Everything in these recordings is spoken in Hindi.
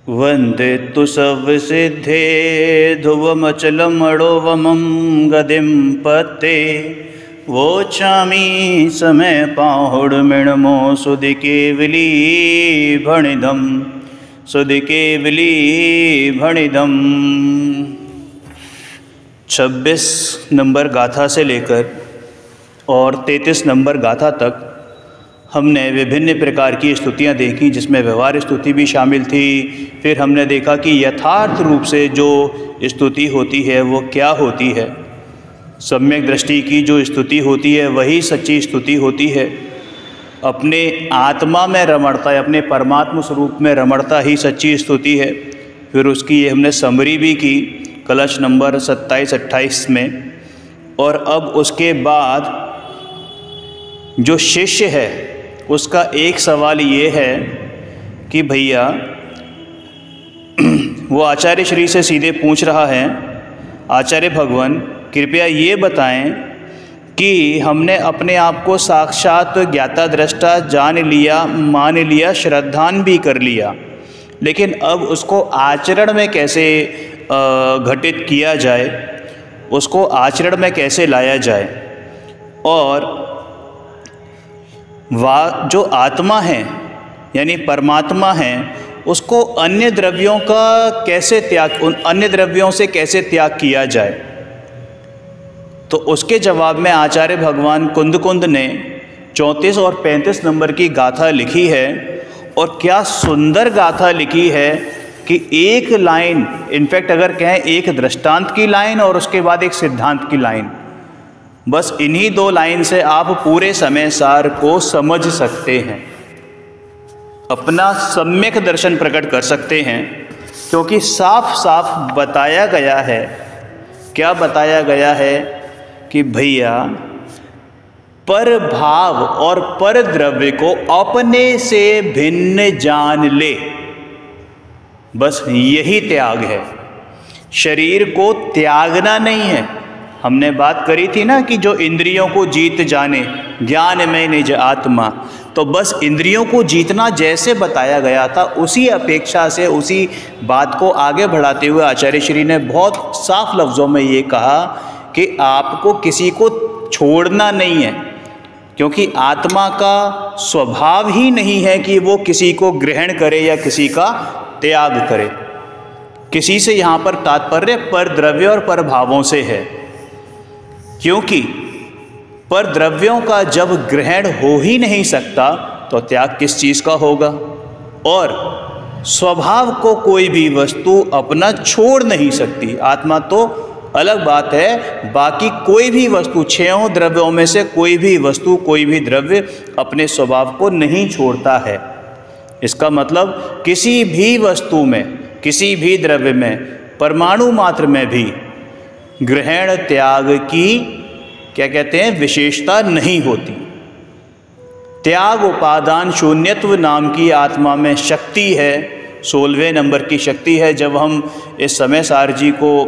वंदे तु सब सिद्धे ध्रुवमचलमणोवमं गदिं पते वोचामी समय पाहुड़ मिणमो सुधि केवली भणिदम सुधि केवली भणिदम। 26 नंबर गाथा से लेकर और 33 नंबर गाथा तक हमने विभिन्न प्रकार की स्तुतियाँ देखी, जिसमें व्यवहार स्तुति भी शामिल थी। फिर हमने देखा कि यथार्थ रूप से जो स्तुति होती है वो क्या होती है। सम्यक दृष्टि की जो स्तुति होती है वही सच्ची स्तुति होती है। अपने आत्मा में रमणता है, अपने परमात्मा स्वरूप में रमणता ही सच्ची स्तुति है। फिर उसकी ये हमने समरी भी की कलश नंबर 27-28 में। और अब उसके बाद जो शिष्य है उसका एक सवाल ये है कि भैया वो आचार्य श्री से सीधे पूछ रहा है, आचार्य भगवान कृपया ये बताएं कि हमने अपने आप को साक्षात ज्ञाता दृष्टा जान लिया, मान लिया, श्रद्धान भी कर लिया, लेकिन अब उसको आचरण में कैसे घटित किया जाए, उसको आचरण में कैसे लाया जाए। और जो आत्मा है यानी परमात्मा है उसको अन्य द्रव्यों का कैसे त्याग, उन अन्य द्रव्यों से कैसे त्याग किया जाए। तो उसके जवाब में आचार्य भगवान कुंद ने 34 और 35 नंबर की गाथा लिखी है। और क्या सुंदर गाथा लिखी है कि एक लाइन, इनफैक्ट अगर कहें एक दृष्टांत की लाइन और उसके बाद एक सिद्धांत की लाइन, बस इन्हीं 2 लाइन से आप पूरे समय सार को समझ सकते हैं, अपना सम्यक दर्शन प्रकट कर सकते हैं। क्योंकि साफ साफ बताया गया है, क्या बताया गया है कि भैया पर भाव और पर द्रव्य को अपने से भिन्न जान ले, बस यही त्याग है। शरीर को त्यागना नहीं है। हमने बात करी थी ना कि जो इंद्रियों को जीत जाने ज्ञान में निज आत्मा, तो बस इंद्रियों को जीतना जैसे बताया गया था उसी अपेक्षा से, उसी बात को आगे बढ़ाते हुए आचार्य श्री ने बहुत साफ लफ्ज़ों में ये कहा कि आपको किसी को छोड़ना नहीं है, क्योंकि आत्मा का स्वभाव ही नहीं है कि वो किसी को ग्रहण करे या किसी का त्याग करे। किसी से यहाँ पर तात्पर्य पर द्रव्य और पर भावों से है, क्योंकि पर द्रव्यों का जब ग्रहण हो ही नहीं सकता तो त्याग किस चीज़ का होगा। और स्वभाव को कोई भी वस्तु अपना छोड़ नहीं सकती। आत्मा तो अलग बात है, बाकी कोई भी वस्तु, 6 द्रव्यों में से कोई भी वस्तु, कोई भी द्रव्य अपने स्वभाव को नहीं छोड़ता है। इसका मतलब किसी भी वस्तु में, किसी भी द्रव्य में, परमाणु मात्र में भी ग्रहण त्याग की क्या कहते हैं, विशेषता नहीं होती। त्याग उपादान शून्यत्व नाम की आत्मा में शक्ति है, 16वें नंबर की शक्ति है। जब हम इस समय सार जी को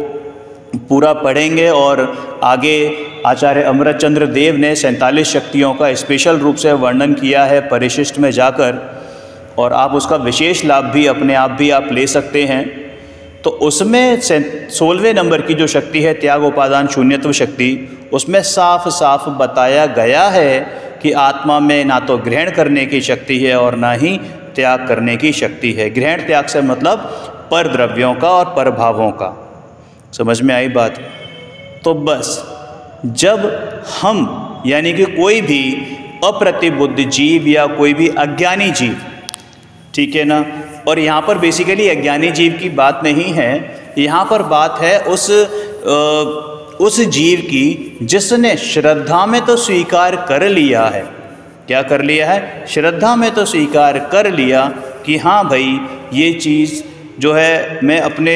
पूरा पढ़ेंगे और आगे आचार्य अमृतचंद्र देव ने 47 शक्तियों का स्पेशल रूप से वर्णन किया है परिशिष्ट में जाकर, और आप उसका विशेष लाभ भी अपने आप भी आप ले सकते हैं। तो उसमें 16वें नंबर की जो शक्ति है त्याग उपादान शून्यत्व शक्ति, उसमें साफ साफ बताया गया है कि आत्मा में ना तो ग्रहण करने की शक्ति है और ना ही त्याग करने की शक्ति है। ग्रहण त्याग से मतलब पर द्रव्यों का और पर भावों का। समझ में आई बात? तो बस जब हम यानी कि कोई भी अप्रतिबुद्ध जीव या कोई भी अज्ञानी जीव, ठीक है ना, और यहाँ पर बेसिकली अज्ञानी जीव की बात नहीं है, यहाँ पर बात है उस जीव की जिसने श्रद्धा में तो स्वीकार कर लिया है। क्या कर लिया है? श्रद्धा में तो स्वीकार कर लिया कि हाँ भाई ये चीज़ जो है मैं अपने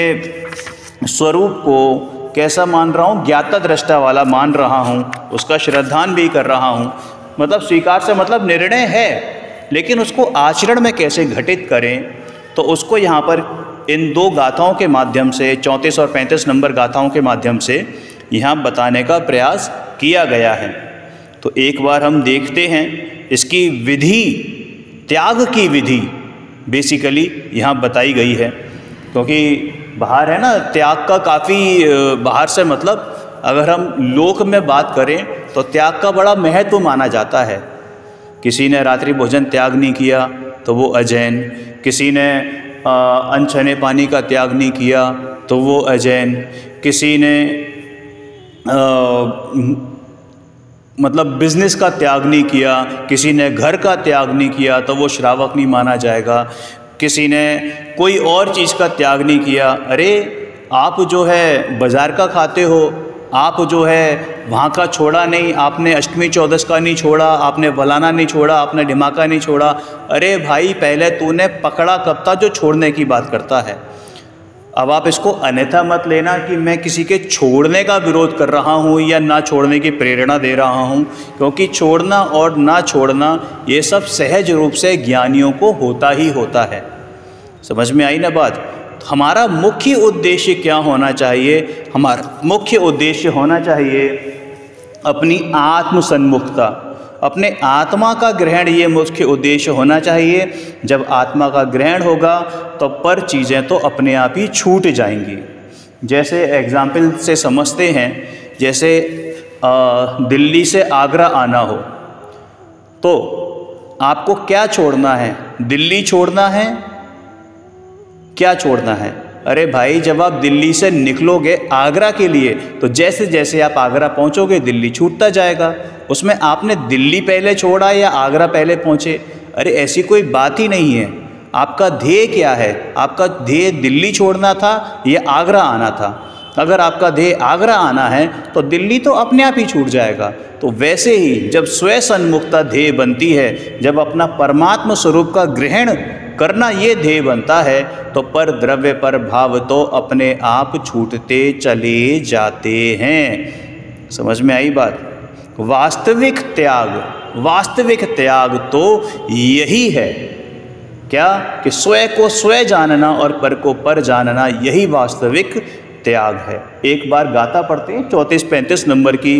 स्वरूप को कैसा मान रहा हूँ, ज्ञाता दृष्टा वाला मान रहा हूँ, उसका श्रद्धान भी कर रहा हूँ। मतलब स्वीकार से मतलब निर्णय है, लेकिन उसको आचरण में कैसे घटित करें, तो उसको यहाँ पर इन 2 गाथाओं के माध्यम से, 34 और 35 नंबर गाथाओं के माध्यम से यहाँ बताने का प्रयास किया गया है। तो एक बार हम देखते हैं इसकी विधि, त्याग की विधि बेसिकली यहाँ बताई गई है। क्योंकि बाहर है ना त्याग का काफ़ी, बाहर से मतलब अगर हम लोक में बात करें तो त्याग का बड़ा महत्व माना जाता है। किसी ने रात्रि भोजन त्याग नहीं किया तो वो अजैन, किसी ने अनछने पानी का त्याग नहीं किया तो वो अजैन, किसी ने मतलब बिजनेस का त्याग नहीं किया, किसी ने घर का त्याग नहीं किया तो वो श्रावक नहीं माना जाएगा, किसी ने कोई और चीज़ का त्याग नहीं किया। अरे आप जो है बाज़ार का खाते हो, आप जो है वहाँ का छोड़ा नहीं, आपने अष्टमी चौदस का नहीं छोड़ा, आपने बलाना नहीं छोड़ा, आपने ढिमाका नहीं छोड़ा। अरे भाई पहले तूने पकड़ा कब था जो छोड़ने की बात करता है। अब आप इसको अन्यथा मत लेना कि मैं किसी के छोड़ने का विरोध कर रहा हूँ या ना छोड़ने की प्रेरणा दे रहा हूँ, क्योंकि छोड़ना और ना छोड़ना ये सब सहज रूप से ज्ञानियों को होता ही होता है। समझ में आई ना बात। हमारा मुख्य उद्देश्य क्या होना चाहिए? हमारा मुख्य उद्देश्य होना चाहिए अपनी आत्म सन्मुखता, अपने आत्मा का ग्रहण, ये मुख्य उद्देश्य होना चाहिए। जब आत्मा का ग्रहण होगा तो पर चीज़ें तो अपने आप ही छूट जाएंगी। जैसे एग्जाम्पल से समझते हैं, जैसे दिल्ली से आगरा आना हो तो आपको क्या छोड़ना है? दिल्ली छोड़ना है, क्या छोड़ना है? अरे भाई जब आप दिल्ली से निकलोगे आगरा के लिए तो जैसे जैसे आप आगरा पहुंचोगे दिल्ली छूटता जाएगा। उसमें आपने दिल्ली पहले छोड़ा या आगरा पहले पहुंचे, अरे ऐसी कोई बात ही नहीं है। आपका ध्येय क्या है? आपका ध्येय दिल्ली छोड़ना था या आगरा आना था? अगर आपका ध्येय आगरा आना है तो दिल्ली तो अपने आप ही छूट जाएगा। तो वैसे ही जब स्वयं सन्मुखता ध्येय बनती है, जब अपना परमात्म स्वरूप का ग्रहण करना ये ध्येय बनता है, तो पर द्रव्य पर भाव तो अपने आप छूटते चले जाते हैं। समझ में आई बात। वास्तविक त्याग तो यही है, क्या कि स्वयं को स्वयं जानना और पर को पर जानना, यही वास्तविक त्याग है। एक बार गाथा पढ़ते हैं, 34-35 नंबर की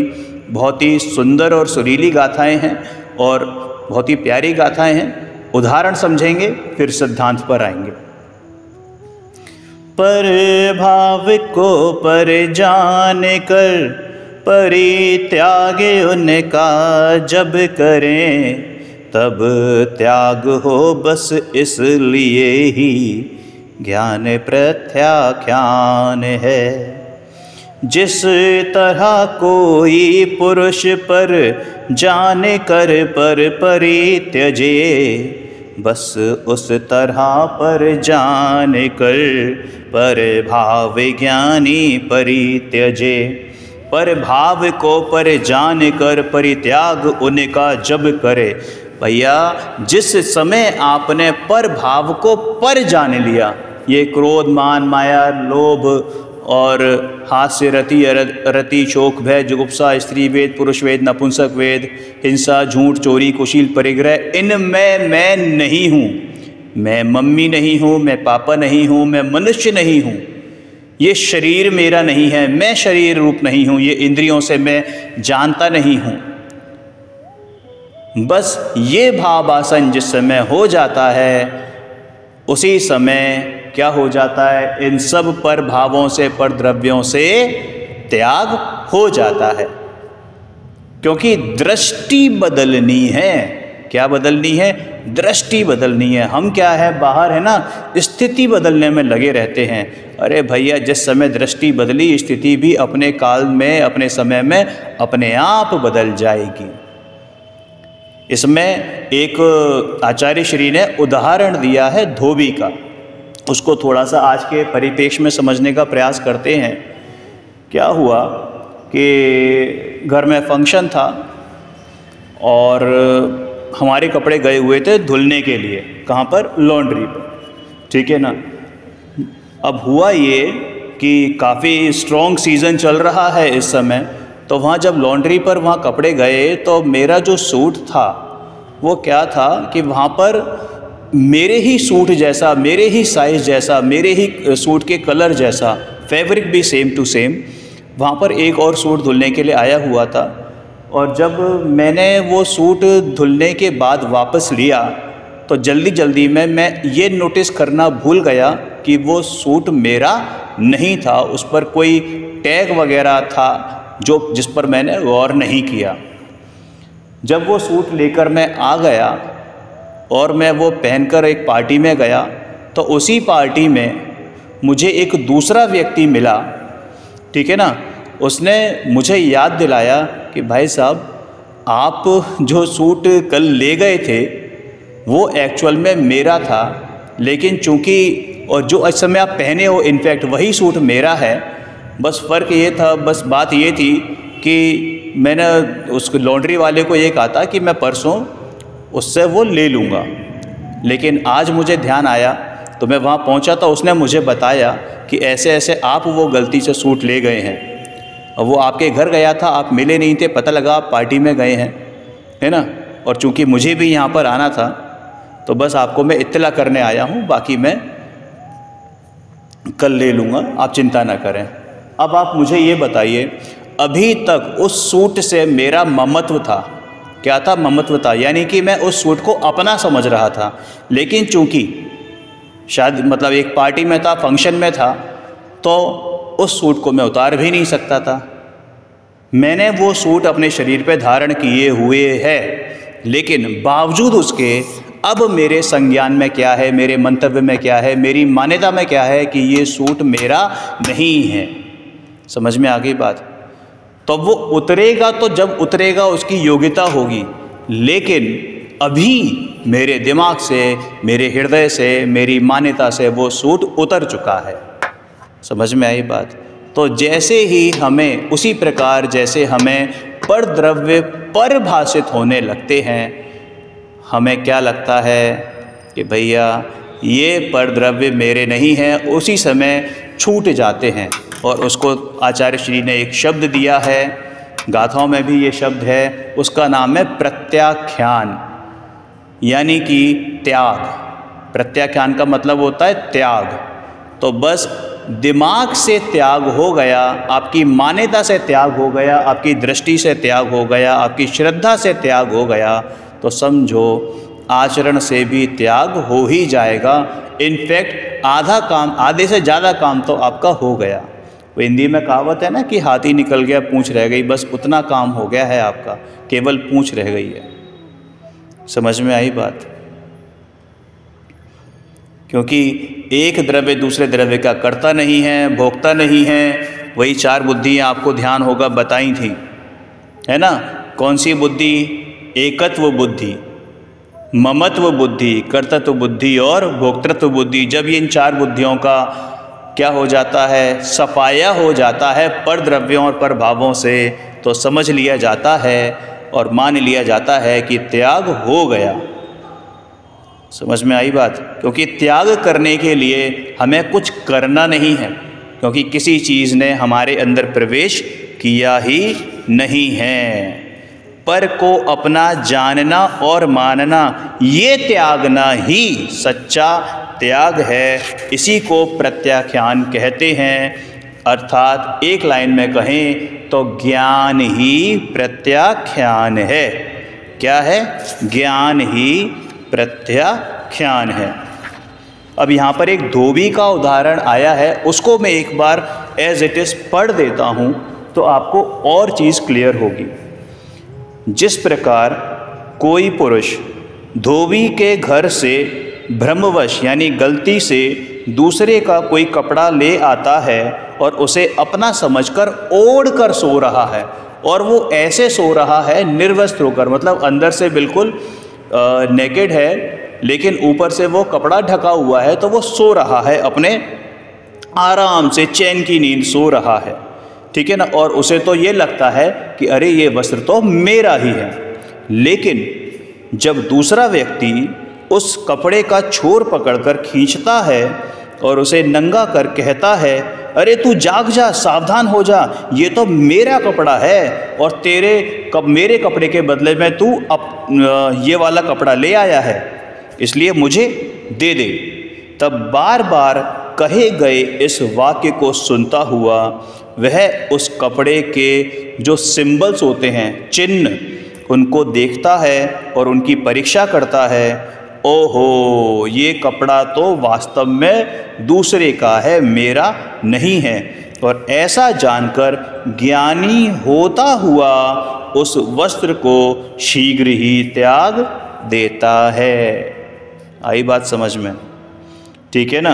बहुत ही सुंदर और सुरीली गाथाएं हैं और बहुत ही प्यारी गाथाएं हैं। उदाहरण समझेंगे फिर सिद्धांत पर आएंगे। पर भाव को पर जान कर परित्याग उनका जब करें, तब त्याग हो बस इसलिए ही ज्ञान प्रत्याख्यान है। जिस तरह कोई पुरुष पर जान कर पर परित्यजे, बस उस तरह पर जान कर पर भाव ज्ञानी परित्यजे। पर भाव को पर जान कर परित्याग उनका जब करे। भैया जिस समय आपने पर भाव को पर जान लिया, ये क्रोध मान माया लोभ और हास्य रति शोक भय जुगुप्सा स्त्री वेद पुरुष वेद नपुंसक वेद हिंसा झूठ चोरी कुशील परिग्रह, इनमें मैं नहीं हूँ। मैं मम्मी नहीं हूँ, मैं पापा नहीं हूँ, मैं मनुष्य नहीं हूँ, ये शरीर मेरा नहीं है, मैं शरीर रूप नहीं हूँ, ये इंद्रियों से मैं जानता नहीं हूँ। बस ये भावासन जिस समय हो जाता है, उसी समय क्या हो जाता है? इन सब पर भावों से पर द्रव्यों से त्याग हो जाता है। क्योंकि दृष्टि बदलनी है। क्या बदलनी है? दृष्टि बदलनी है। हम क्या है, बाहर है ना, स्थिति बदलने में लगे रहते हैं। अरे भैया जिस समय दृष्टि बदली, स्थिति भी अपने काल में अपने समय में अपने आप बदल जाएगी। इसमें एक आचार्य श्री ने उदाहरण दिया है धोबी का, उसको थोड़ा सा आज के परिप्रेक्ष्य में समझने का प्रयास करते हैं। क्या हुआ कि घर में फंक्शन था और हमारे कपड़े गए हुए थे धुलने के लिए। कहाँ पर? लॉन्ड्री पर, ठीक है ना। अब हुआ ये कि काफ़ी स्ट्रॉन्ग सीज़न चल रहा है इस समय, तो वहाँ जब लॉन्ड्री पर वहाँ कपड़े गए तो मेरा जो सूट था वो क्या था कि वहाँ पर मेरे ही सूट जैसा, मेरे ही साइज़ जैसा, मेरे ही सूट के कलर जैसा, फैब्रिक भी सेम टू सेम, वहाँ पर एक और सूट धुलने के लिए आया हुआ था। और जब मैंने वो सूट धुलने के बाद वापस लिया तो जल्दी जल्दी में मैं ये नोटिस करना भूल गया कि वो सूट मेरा नहीं था, उस पर कोई टैग वगैरह था जिस पर मैंने गौर नहीं किया। जब वो सूट लेकर मैं आ गया और मैं वो पहनकर एक पार्टी में गया, तो उसी पार्टी में मुझे एक दूसरा व्यक्ति मिला, ठीक है ना। उसने मुझे याद दिलाया कि भाई साहब, आप जो सूट कल ले गए थे वो एक्चुअल में मेरा था, लेकिन चूँकि और जो इस समय आप पहने हो इनफैक्ट वही सूट मेरा है। बस फ़र्क ये था, बस बात ये थी कि मैंने उस लॉन्ड्री वाले को ये कहा था कि मैं परसों उससे वो ले लूँगा, लेकिन आज मुझे ध्यान आया तो मैं वहाँ पहुँचा तो उसने मुझे बताया कि ऐसे ऐसे आप वो गलती से सूट ले गए हैं, और वो आपके घर गया था, आप मिले नहीं थे, पता लगा आप पार्टी में गए हैं, है ना। और चूँकि मुझे भी यहाँ पर आना था तो बस आपको मैं इत्तला करने आया हूँ, बाकी मैं कल ले लूँगा, आप चिंता ना करें। अब आप मुझे ये बताइए, अभी तक उस सूट से मेरा ममत्व था, क्या था? ममत्व था, यानी कि मैं उस सूट को अपना समझ रहा था। लेकिन चूँकि शायद मतलब एक पार्टी में था, फंक्शन में था, तो उस सूट को मैं उतार भी नहीं सकता था। मैंने वो सूट अपने शरीर पे धारण किए हुए है, लेकिन बावजूद उसके अब मेरे संज्ञान में क्या है, मेरे मंतव्य में क्या है, मेरी मान्यता में क्या है कि ये सूट मेरा नहीं है। समझ में आ गई बात? तो वो उतरेगा तो जब उतरेगा उसकी योग्यता होगी, लेकिन अभी मेरे दिमाग से, मेरे हृदय से, मेरी मान्यता से वो सूट उतर चुका है। समझ में आई बात? तो जैसे ही हमें, उसी प्रकार जैसे हमें परद्रव्य परिभाषित होने लगते हैं, हमें क्या लगता है कि भैया ये परद्रव्य मेरे नहीं हैं, उसी समय छूट जाते हैं। और उसको आचार्य श्री ने एक शब्द दिया है, गाथाओं में भी ये शब्द है, उसका नाम है प्रत्याख्यान, यानी कि त्याग। प्रत्याख्यान का मतलब होता है त्याग। तो बस दिमाग से त्याग हो गया, आपकी मान्यता से त्याग हो गया, आपकी दृष्टि से त्याग हो गया, आपकी श्रद्धा से त्याग हो गया, तो समझो आचरण से भी त्याग हो ही जाएगा। इनफैक्ट आधा काम, आधे से ज़्यादा काम तो आपका हो गया। वो हिंदी में कहावत है ना कि हाथी निकल गया पूंछ रह गई, बस उतना काम हो गया है आपका, केवल पूंछ रह गई है। समझ में आई बात? क्योंकि एक द्रव्य दूसरे द्रव्य का कर्ता नहीं है, भोक्ता नहीं है। वही चार बुद्धियाँ आपको ध्यान होगा बताई थी, है ना। कौन सी बुद्धि? एकत्व बुद्धि, ममत्व बुद्धि, कर्तृत्व बुद्धि और भोक्तृत्व बुद्धि। जब इन चार बुद्धियों का क्या हो जाता है, सफाया हो जाता है पर द्रव्यों और पर भावों से, तो समझ लिया जाता है और मान लिया जाता है कि त्याग हो गया। समझ में आई बात? क्योंकि त्याग करने के लिए हमें कुछ करना नहीं है, क्योंकि किसी चीज़ ने हमारे अंदर प्रवेश किया ही नहीं है। पर को अपना जानना और मानना, ये त्यागना ही सच्चा त्याग है। इसी को प्रत्याख्यान कहते हैं। अर्थात एक लाइन में कहें तो ज्ञान ही प्रत्याख्यान है। क्या है? ज्ञान ही प्रत्याख्यान है। अब यहाँ पर एक धोबी का उदाहरण आया है, उसको मैं एक बार एज इट इज़ पढ़ देता हूँ तो आपको और चीज़ क्लियर होगी। जिस प्रकार कोई पुरुष धोबी के घर से भ्रमवश यानी गलती से दूसरे का कोई कपड़ा ले आता है और उसे अपना समझकर ओढ़ कर सो रहा है, और वो ऐसे सो रहा है निर्वस्त्र होकर, मतलब अंदर से बिल्कुल नेकेड है, लेकिन ऊपर से वो कपड़ा ढका हुआ है, तो वो सो रहा है, अपने आराम से चैन की नींद सो रहा है, ठीक है ना। और उसे तो ये लगता है कि अरे ये वस्त्र तो मेरा ही है। लेकिन जब दूसरा व्यक्ति उस कपड़े का छोर पकड़कर खींचता है और उसे नंगा कर कहता है, अरे तू जाग जा, सावधान हो जा, ये तो मेरा कपड़ा है और मेरे कपड़े के बदले में तू ये वाला कपड़ा ले आया है, इसलिए मुझे दे दे। तब बार बार कहे गए इस वाक्य को सुनता हुआ वह उस कपड़े के जो सिंबल्स होते हैं, चिन्ह, उनको देखता है और उनकी परीक्षा करता है ओहो, ये कपड़ा तो वास्तव में दूसरे का है, मेरा नहीं है। और ऐसा जानकर ज्ञानी होता हुआ उस वस्त्र को शीघ्र ही त्याग देता है। आई बात समझ में? ठीक है ना।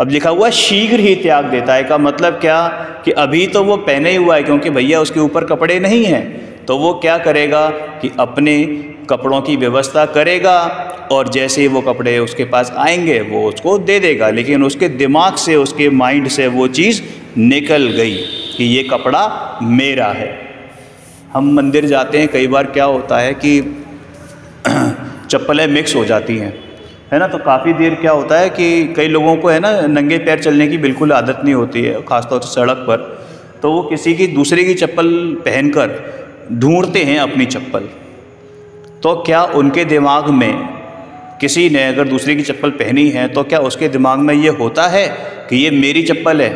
अब लिखा हुआ शीघ्र ही त्याग देता है का मतलब क्या कि अभी तो वो पहने हुआ है, क्योंकि भैया उसके ऊपर कपड़े नहीं हैं, तो वो क्या करेगा कि अपने कपड़ों की व्यवस्था करेगा और जैसे ही वो कपड़े उसके पास आएंगे वो उसको दे देगा। लेकिन उसके दिमाग से, उसके माइंड से वो चीज़ निकल गई कि ये कपड़ा मेरा है। हम मंदिर जाते हैं, कई बार क्या होता है कि चप्पलें मिक्स हो जाती हैं, है ना। तो काफ़ी देर क्या होता है कि कई लोगों को, है ना, नंगे पैर चलने की बिल्कुल आदत नहीं होती है, ख़ासतौर से सड़क पर। तो वो किसी की दूसरे की चप्पल पहनकर ढूंढते हैं अपनी चप्पल। तो क्या उनके दिमाग में, किसी ने अगर दूसरे की चप्पल पहनी है तो क्या उसके दिमाग में ये होता है कि ये मेरी चप्पल है?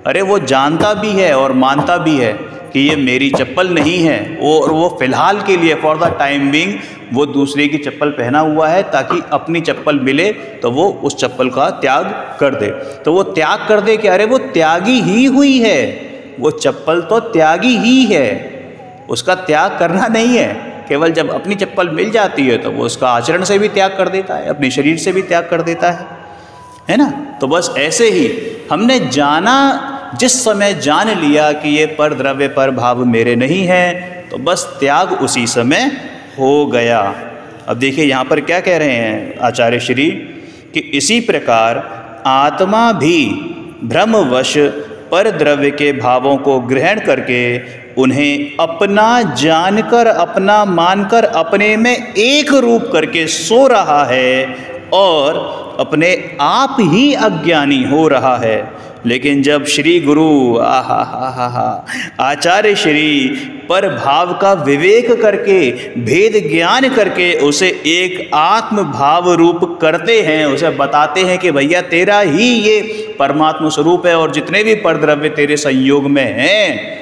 अरे वो जानता भी है और मानता भी है कि ये मेरी चप्पल नहीं है, और वो फ़िलहाल के लिए, फॉर द टाइम बिंग, वो दूसरे की चप्पल पहना हुआ है ताकि अपनी चप्पल मिले तो वो उस चप्पल का त्याग कर दे। तो वो त्याग कर दे कि अरे वो त्यागी ही हुई है, वो चप्पल तो त्यागी ही है, उसका त्याग करना नहीं है। केवल जब अपनी चप्पल मिल जाती है तो वो उसका आचरण से भी त्याग कर देता है, अपने शरीर से भी त्याग कर देता है ना। तो बस ऐसे ही हमने जाना, जिस समय जान लिया कि ये पर द्रव्य पर भाव मेरे नहीं हैं, तो बस त्याग उसी समय हो गया। अब देखिए यहाँ पर क्या कह रहे हैं आचार्य श्री कि इसी प्रकार आत्मा भी भ्रमवश पर द्रव्य के भावों को ग्रहण करके उन्हें अपना जानकर, अपना मानकर, अपने में एक रूप करके सो रहा है और अपने आप ही अज्ञानी हो रहा है। लेकिन जब श्री गुरु आचार्य श्री पर भाव का विवेक करके, भेद ज्ञान करके उसे एक आत्म भाव रूप करते हैं, उसे बताते हैं कि भैया तेरा ही ये परमात्मा स्वरूप है और जितने भी परद्रव्य तेरे संयोग में हैं,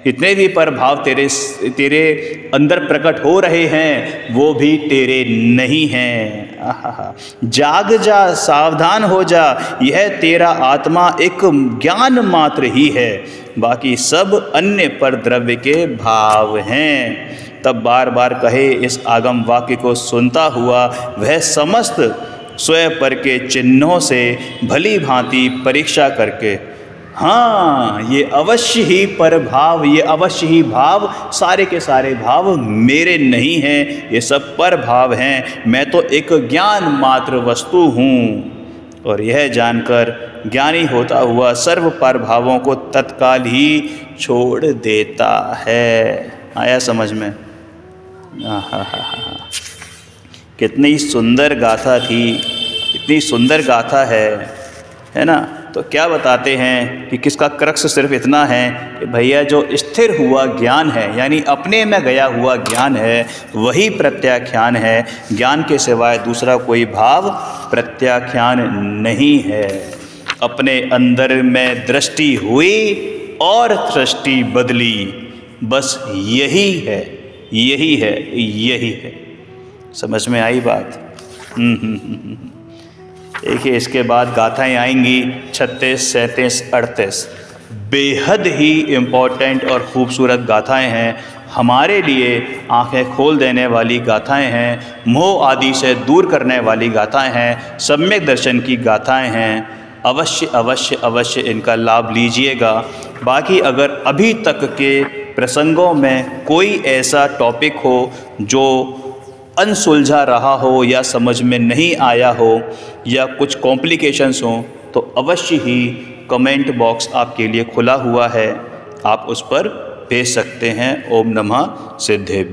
जितने भी पर भाव तेरे अंदर प्रकट हो रहे हैं, वो भी तेरे नहीं हैं। जाग जा, सावधान हो जा, यह तेरा आत्मा एक ज्ञान मात्र ही है, बाकी सब अन्य पर द्रव्य के भाव हैं। तब बार बार कहे इस आगम वाक्य को सुनता हुआ वह समस्त स्वयं पर के चिन्हों से भली भांति परीक्षा करके, हाँ ये अवश्य ही पर भाव, ये अवश्य ही भाव, सारे के सारे भाव मेरे नहीं हैं, ये सब पर भाव हैं, मैं तो एक ज्ञान मात्र वस्तु हूँ। और यह जानकर ज्ञानी होता हुआ सर्व पर भावों को तत्काल ही छोड़ देता है। आया समझ में? कितनी सुंदर गाथा थी, इतनी सुंदर गाथा है ना। तो क्या बताते हैं कि किसका क्रक्स सिर्फ इतना है कि भैया जो स्थिर हुआ ज्ञान है, यानी अपने में गया हुआ ज्ञान है, वही प्रत्याख्यान है। ज्ञान के सिवाय दूसरा कोई भाव प्रत्याख्यान नहीं है। अपने अंदर में दृष्टि हुई और दृष्टि बदली, बस यही है, यही है, यही है। समझ में आई बात? देखिए इसके बाद गाथाएं आएंगी 36, 37, 38। बेहद ही इम्पोर्टेंट और ख़ूबसूरत गाथाएं हैं, हमारे लिए आंखें खोल देने वाली गाथाएं हैं, मोह आदि से दूर करने वाली गाथाएं हैं, सम्यक दर्शन की गाथाएं हैं। अवश्य अवश्य अवश्य इनका लाभ लीजिएगा। बाकी अगर अभी तक के प्रसंगों में कोई ऐसा टॉपिक हो जो अनसुलझा रहा हो या समझ में नहीं आया हो या कुछ कॉम्प्लिकेशंस हों, तो अवश्य ही कमेंट बॉक्स आपके लिए खुला हुआ है, आप उस पर भेज सकते हैं। ओम नमः सिद्धेभ्यो।